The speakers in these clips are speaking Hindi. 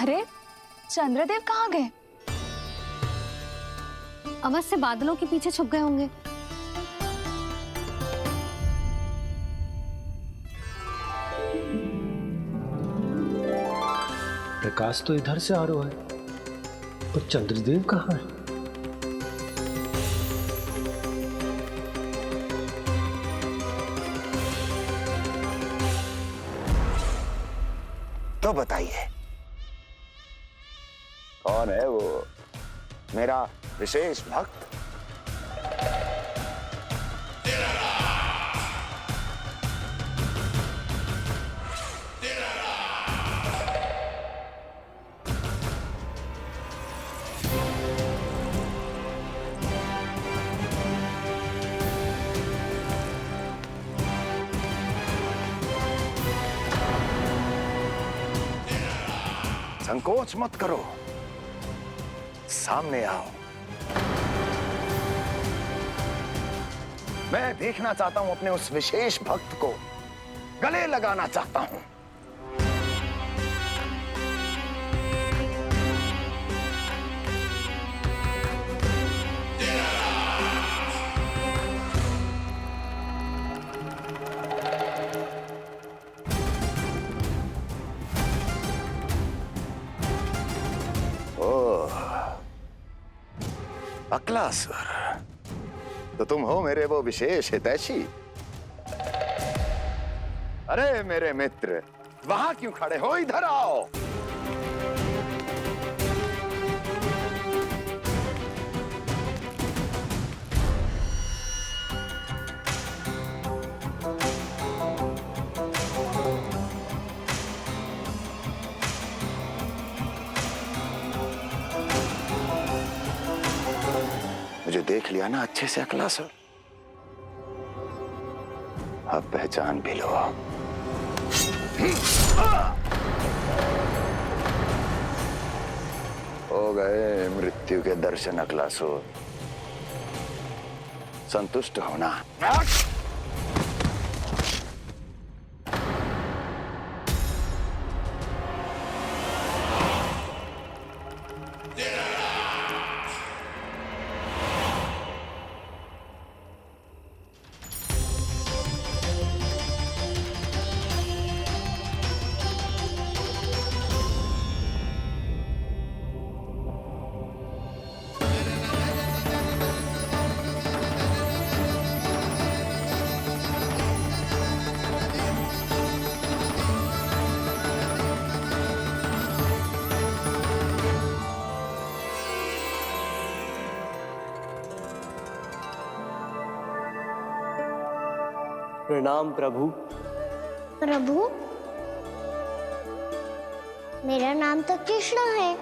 अरे चंद्रदेव कहाँ गए? अवश्य बादलों के पीछे छुप गए होंगे। प्रकाश तो इधर से आ रहा है, पर चंद्रदेव कहाँ है? तो बताइए कौन है वो मेरा विशेष भक्त? संकोच मत करो, सामने आओ। मैं देखना चाहता हूं अपने उस विशेष भक्त को, गले लगाना चाहता हूं। अक्लासुर, तो तुम हो मेरे वो विशेष हितैषी। अरे मेरे मित्र, वहां क्यों खड़े हो? इधर आओ। मुझे देख लिया ना अच्छे से अक्लासुर? अब पहचान भी लो। हो गए मृत्यु के दर्शन अक्लासुर, संतुष्ट होना। प्रणाम प्रभु। प्रभु, मेरा नाम तो कृष्ण है।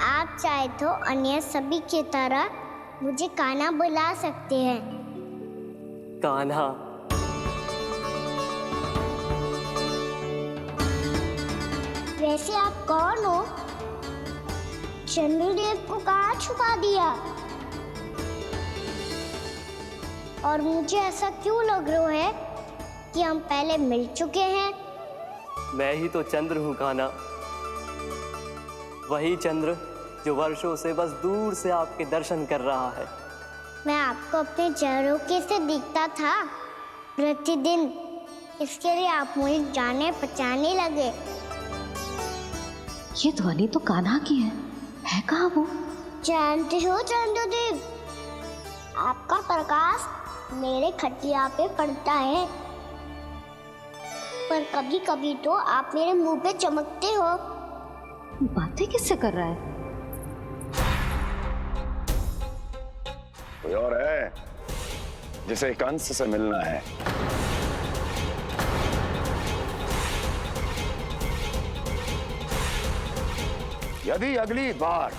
आप चाहे तो अन्य सभी की तरह मुझे कान्हा बुला सकते हैं। कान्हा? वैसे आप कौन हो? चंद्रदेव को कहाँ छुपा दिया? और मुझे ऐसा क्यों लग रहा है कि हम पहले मिल चुके हैं? मैं ही तो चंद्र हूँ कान्हा, वही चंद्र जो वर्षों से बस दूर से आपके दर्शन कर रहा है। मैं आपको अपने झरोखे से दिखता था प्रतिदिन, इसके लिए आप मुझे जाने पहचानने लगे। ये ध्वनि तो कान्हा की है कहाँ वो? जानते हो चंद्रदेव, आपका प्रकाश मेरे खटिया पे पड़ता है, पर कभी कभी तो आप मेरे मुंह पे चमकते हो। बातें किससे कर रहा है? कोई और है जिसे कंस से मिलना है? यदि अगली बार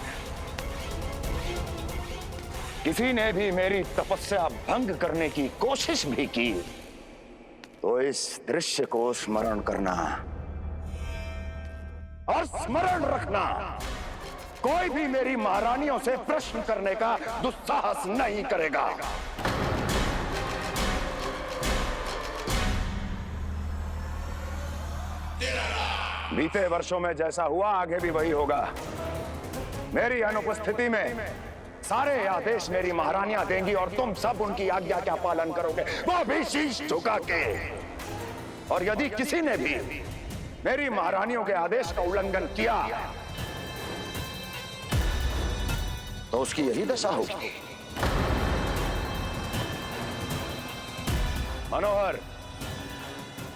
किसी ने भी मेरी तपस्या भंग करने की कोशिश भी की तो इस दृश्य को स्मरण करना, और स्मरण रखना, कोई भी मेरी महारानियों से प्रश्न करने का दुस्साहस नहीं करेगा। बीते वर्षों में जैसा हुआ आगे भी वही होगा। मेरी अनुपस्थिति में सारे आदेश मेरी महारानियां देंगी और तुम सब उनकी आज्ञा का पालन करोगे, वो भी शीश झुका के। और यदि किसी ने भी मेरी महारानियों के आदेश का उल्लंघन किया तो उसकी यही दशा होगी। मनोहर,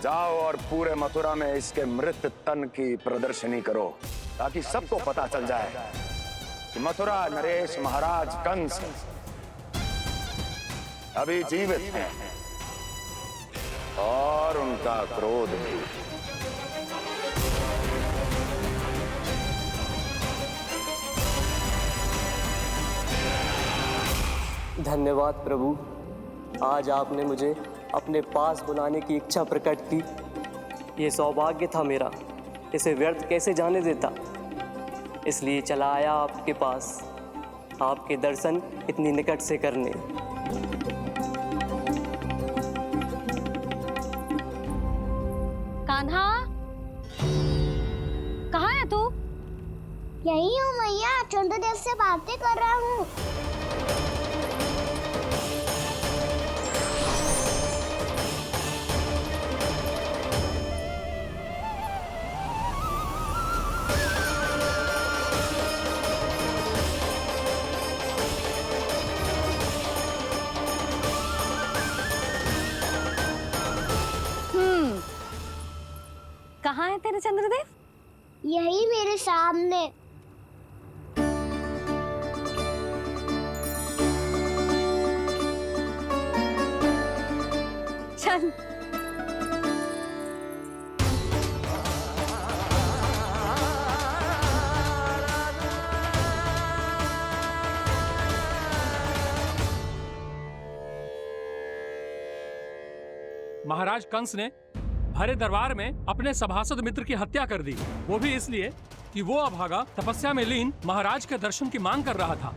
जाओ और पूरे मथुरा में इसके मृत तन की प्रदर्शनी करो, ताकि सबको पता चल जाए कि मथुरा नरेश महाराज कंस अभी जीवित हैं और उनका क्रोध भी। धन्यवाद प्रभु, आज आपने मुझे अपने पास बुलाने की इच्छा प्रकट की। ये सौभाग्य था मेरा, इसे व्यर्थ कैसे जाने देता। इसलिए चला आया आपके पास, आपके दर्शन इतनी निकट से करने। कान्हा, कहाँ है तू? यही हूँ मैया, चंद्रदेव से बातें कर रहा हूँ। कहाँ है तेरे चंद्रदेव? यही मेरे सामने। चल। महाराज कंस ने भरे दरबार में अपने सभासद मित्र की हत्या कर दी, वो भी इसलिए कि वो अभागा तपस्या में लीन महाराज के दर्शन की मांग कर रहा था।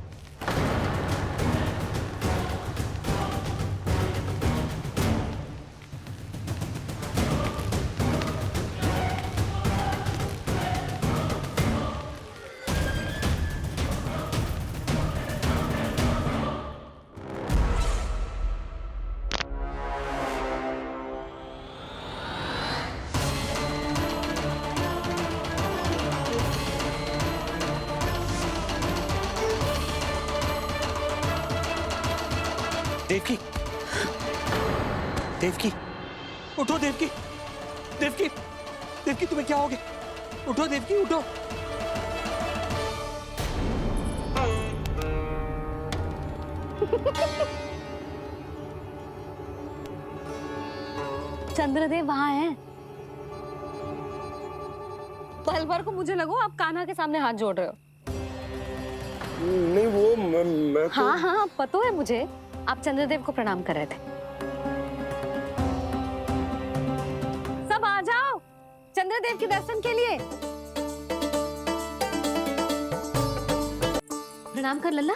देवकी, देवकी, उठो देवकी, देवकी, देवकी तुम्हें क्या हो गया? उठो देवकी, उठो। चंद्रदेव वहाँ हैं। पल भर को मुझे लगो आप कान्हा के सामने हाथ जोड़ रहे हो। नहीं, वो मैं तो... हाँ हाँ, पता है मुझे, आप चंद्रदेव को प्रणाम कर रहे थे। सब आ जाओ चंद्रदेव के दर्शन के लिए। प्रणाम कर लल्ला।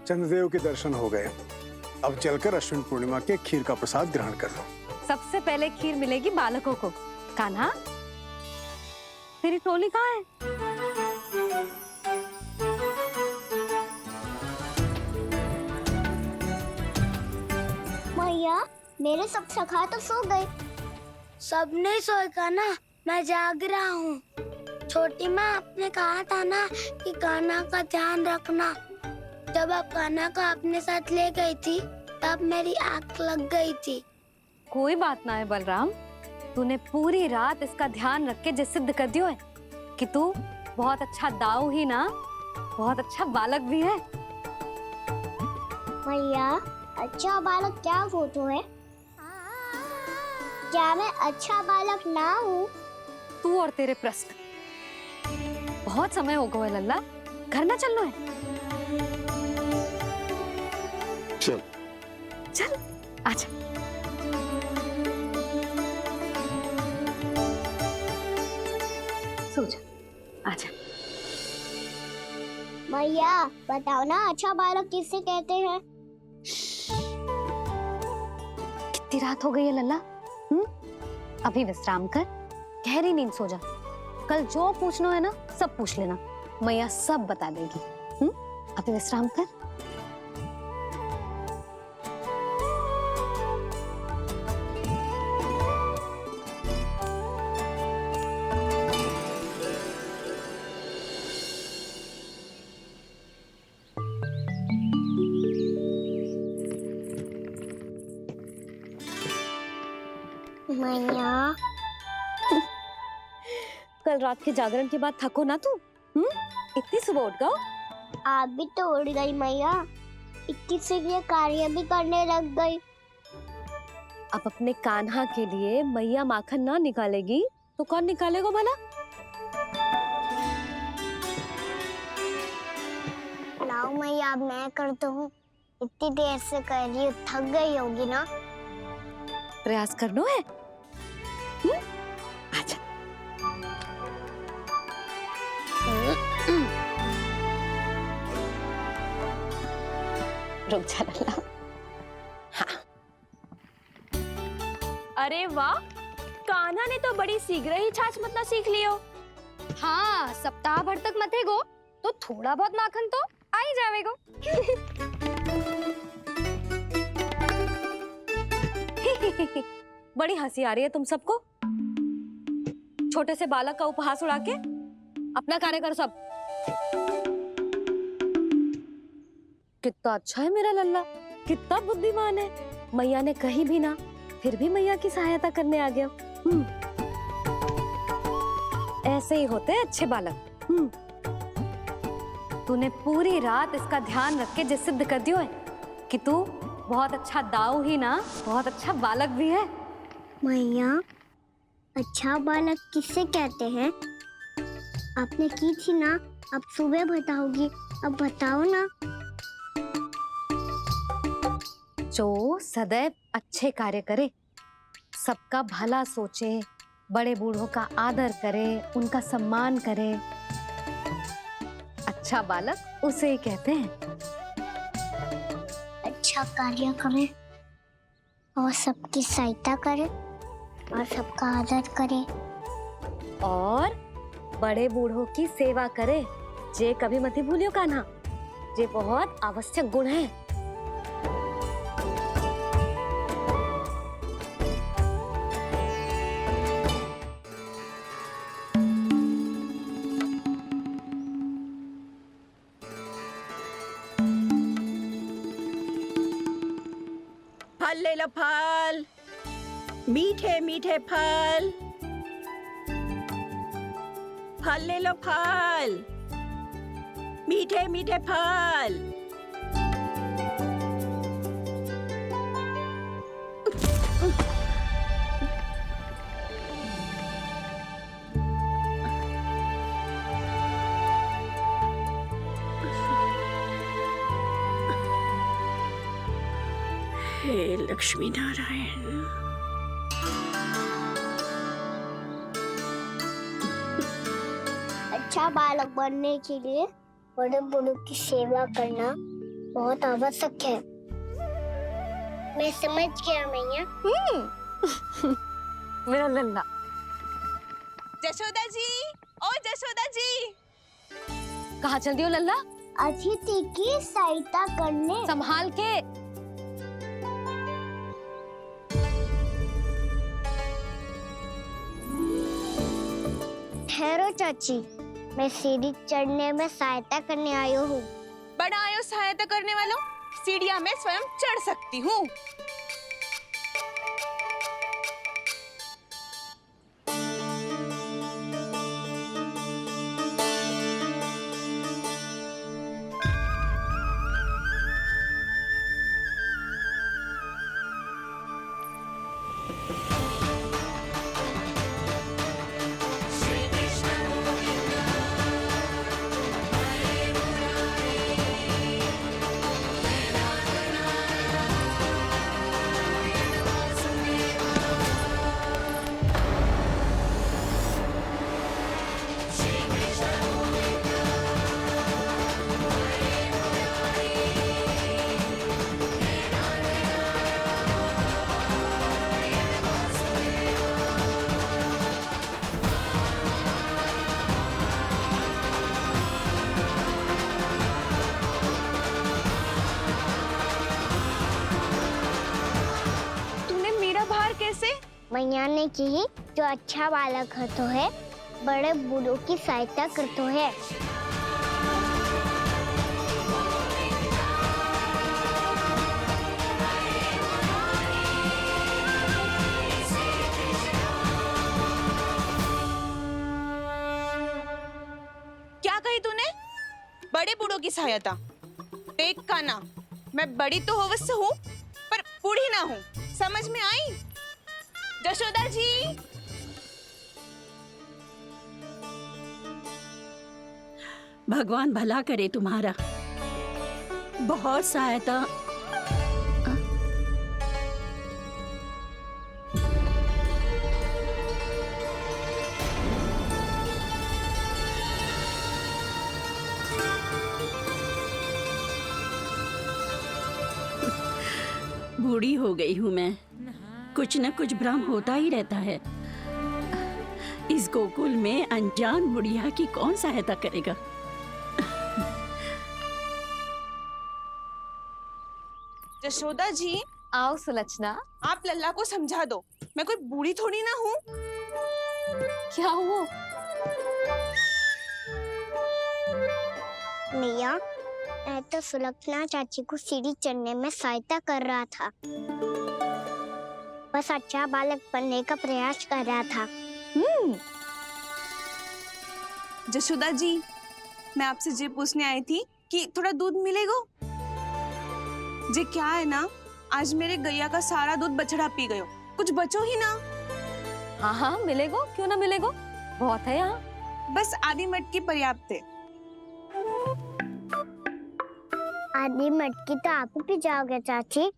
चंद्रदेव के दर्शन हो गए, अब चलकर अश्विन पूर्णिमा के खीर का प्रसाद ग्रहण कर लो। सबसे पहले खीर मिलेगी बालकों को। कान्हा, तेरी टोली कहाँ है? मैया, मेरे सब सखा तो सो गए। सब नहीं सोए कान्हा, मैं जाग रहा हूँ। छोटी माँ, आपने कहा था ना कि कान्हा का ध्यान रखना। जब आप कान्हा को अपने साथ ले गई थी तब मेरी आँख लग गई थी। कोई बात ना है बलराम, तूने पूरी रात इसका ध्यान रख के जे सिद्ध कर दियो है कि तू बहुत अच्छा दाऊ ही ना, बहुत अच्छा बालक भी है। मैया, अच्छा बालक क्या फोटो है? क्या मैं अच्छा बालक ना हूँ? तू और तेरे प्रश्न। बहुत समय हो गया लल्ला, घर ना चलना है। चल चल आजा। सो जा, आजा। मैया बताओ ना, अच्छा बालक किससे कहते हैं? कितनी रात हो गई है लल्ला? अभी विश्राम कर, गहरी नींद सो जा। कल जो पूछना है ना सब पूछ लेना, मैया सब बता देगी। अभी विश्राम कर। मैया कल रात के जागरण के बाद थको ना तू? इतनी सुबह उठ गओ? आप भी तो उड़ गई मैया, इतनी से ये कार्य भी करने लग गई। अब अपने कान्हा के लिए मैया माखन ना निकालेगी तो कौन निकालेगा भला? लाओ मैया, अब मैं करता हूँ। इतनी देर से कर रही हूँ, थक गई होगी ना? प्रयास करना है। आजा। रुक जा लल्ला। अरे वाह, कान्हा ने तो बड़ी शीघ्र ही छाछ मतना सीख लियो। हाँ, सप्ताह भर तक मतेगो तो थोड़ा बहुत माखन तो आ ही जावेगो। बड़ी हंसी आ रही है तुम सबको। छोटे से बालक का उपहास उड़ा के अपना कार्य करो सब। कितना अच्छा है मेरा लल्ला, कितना बुद्धिमान है। मैया ने कही भी ना, फिर भी मैया की सहायता करने आ गया। ऐसे ही होते हैं अच्छे बालक। तूने पूरी रात इसका ध्यान रख के जे सिद्ध कर दियो है कि तू बहुत अच्छा दाऊ ही ना, बहुत अच्छा बालक भी है। मैया, अच्छा बालक किससे कहते हैं? आपने की थी ना, अब सुबह बताओगी, अब बताओ ना। जो सदैव अच्छे कार्य करे, सबका भला सोचे, बड़े बूढ़ों का आदर करे, उनका सम्मान करे, अच्छा बालक उसे ही कहते हैं। अच्छा कार्य करे और सबकी सहायता करे और सबका आदर करे और बड़े बूढ़ों की सेवा करे, जे कभी मत भूलियो कान्हा, जे बहुत आवश्यक गुण है। फल ले लो, फल, मीठे मीठे फल। फल ले लो, फल, मीठे मीठे फल। हे लक्ष्मी नारायण। अच्छा बालक बनने के लिए बड़े बूढ़ों की सेवा करना बहुत आवश्यक है। मैं समझ गया मैया। मेरा लल्ला। जशोदा जी, ओ जशोदा जी। कहाँ चल दियो लल्ला? अतिथि की सहायता करने। संभाल के। ठहरो चाची, मैं सीढ़ी चढ़ने में सहायता करने आई हूँ। बड़ा आयो सहायता करने वालों, सीढ़ियां मैं स्वयं चढ़ सकती हूँ। मैया ने की जो अच्छा बालक होतो है बड़े बूढ़ों की सहायता करतो है। क्या कही तूने? बड़े बूढ़ों की सहायता? देख काना, मैं बड़ी तो अवश्य हूँ पर बूढ़ी ना हूँ, समझ में आई? जशोदा जी, भगवान भला करे तुम्हारा। बहुत सहायता। बूढ़ी हो गई हूँ मैं, कुछ न कुछ भ्रम होता ही रहता है। इस गोकुल में अनजान बुढ़िया की कौन सहायता करेगा? जशोदा जी, आओ सुलक्षणा। आप लल्ला को समझा दो, मैं कोई बूढ़ी थोड़ी ना हूँ। क्या हुआ? मैया, मैं तो सुलक्षणा चाची को सीढ़ी चढ़ने में सहायता कर रहा था, बस अच्छा बालक बनने का प्रयास कर रहा था। जशोदा जी, मैं आपसे ये पूछने आई थी कि थोड़ा दूध मिलेगा? जे क्या है ना, आज मेरे गैया का सारा दूध बछड़ा पी गयो, कुछ बचो ही ना। हाँ हाँ मिलेगो, क्यों ना मिलेगो, बहुत है यहाँ। बस आधी मटकी पर्याप्त है। आधी मटकी तो आप ही पी जाओगे चाची।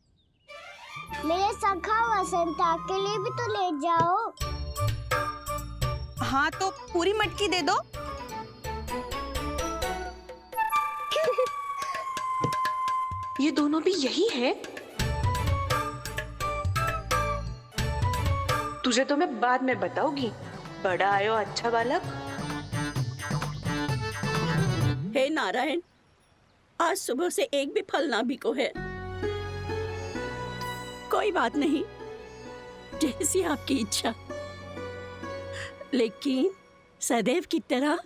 मेरे सखा वसंता के लिए भी तो ले जाओ। हाँ तो पूरी मटकी दे दो। ये दोनों भी यही है? तुझे तो मैं बाद में बताऊंगी। बड़ा आयो अच्छा बालक। हे नारायण, आज सुबह से एक भी फल ना बिको है। कोई बात नहीं, जैसी आपकी इच्छा, लेकिन सदैव की तरह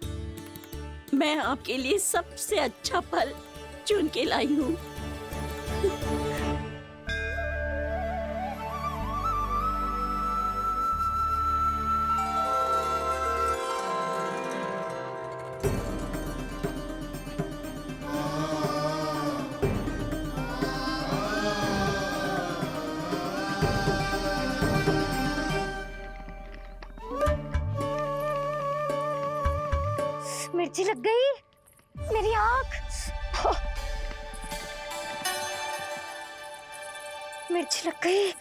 मैं आपके लिए सबसे अच्छा फल चुन के लाई हूँ। मिर्ची लग गई मेरी आँख। मिर्ची लग गई।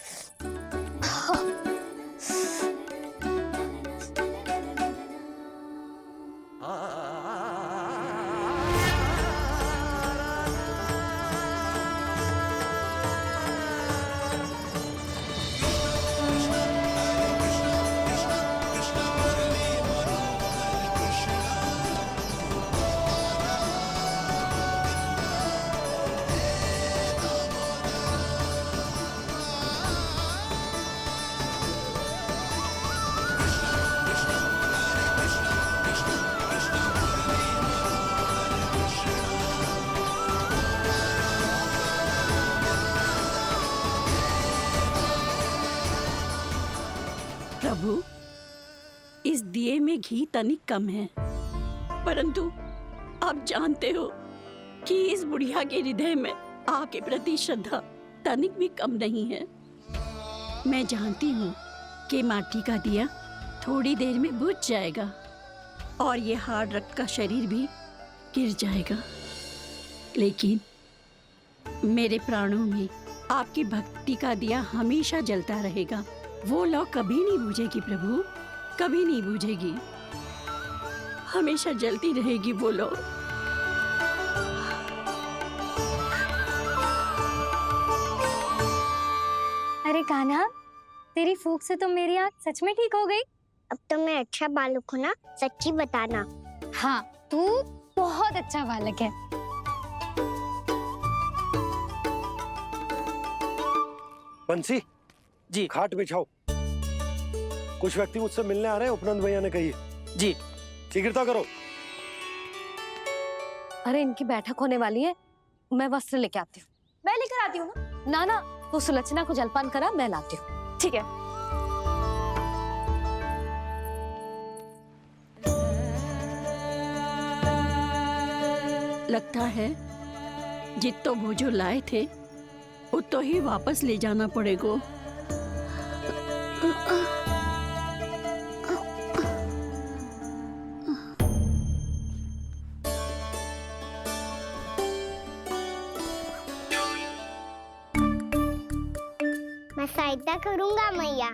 प्रभु, इस दिए में घी तनिक कम है, परंतु आप जानते हो कि इस बुढ़िया के हृदय में आपके प्रति श्रद्धा तनिक भी कम नहीं है। मैं जानती हूँ कि माटी का दिया थोड़ी देर में बुझ जाएगा और ये हार्ड रक्त का शरीर भी गिर जाएगा, लेकिन मेरे प्राणों में आपकी भक्ति का दिया हमेशा जलता रहेगा। वो लौ कभी नहीं बुझेगी प्रभु, कभी नहीं बुझेगी, हमेशा जलती रहेगी वो लौ। अरे कान्हा, तेरी फूंक से तो मेरी आँख सच में ठीक हो गई। अब तो मैं अच्छा बालक हूँ ना, सच्ची बताना। हाँ, तू बहुत अच्छा बालक है। बंसी जी खाट बिछाओ। कुछ व्यक्ति मुझसे मिलने आ रहे हैं, उपनंद भैया ने कही। जी। शीघ्रता करो। अरे इनकी बैठक होने वाली है, मैं वस्त्र लेके आती हूँ। मैं लेकर आती हूँ ना। ना तो सुलक्षणा को जलपान करा, मैं लाती हूँ। ठीक है। लगता है जितो वो जो लाए थे उतो ही वापस ले जाना पड़ेगा। मैं सहायता करूंगा मैया।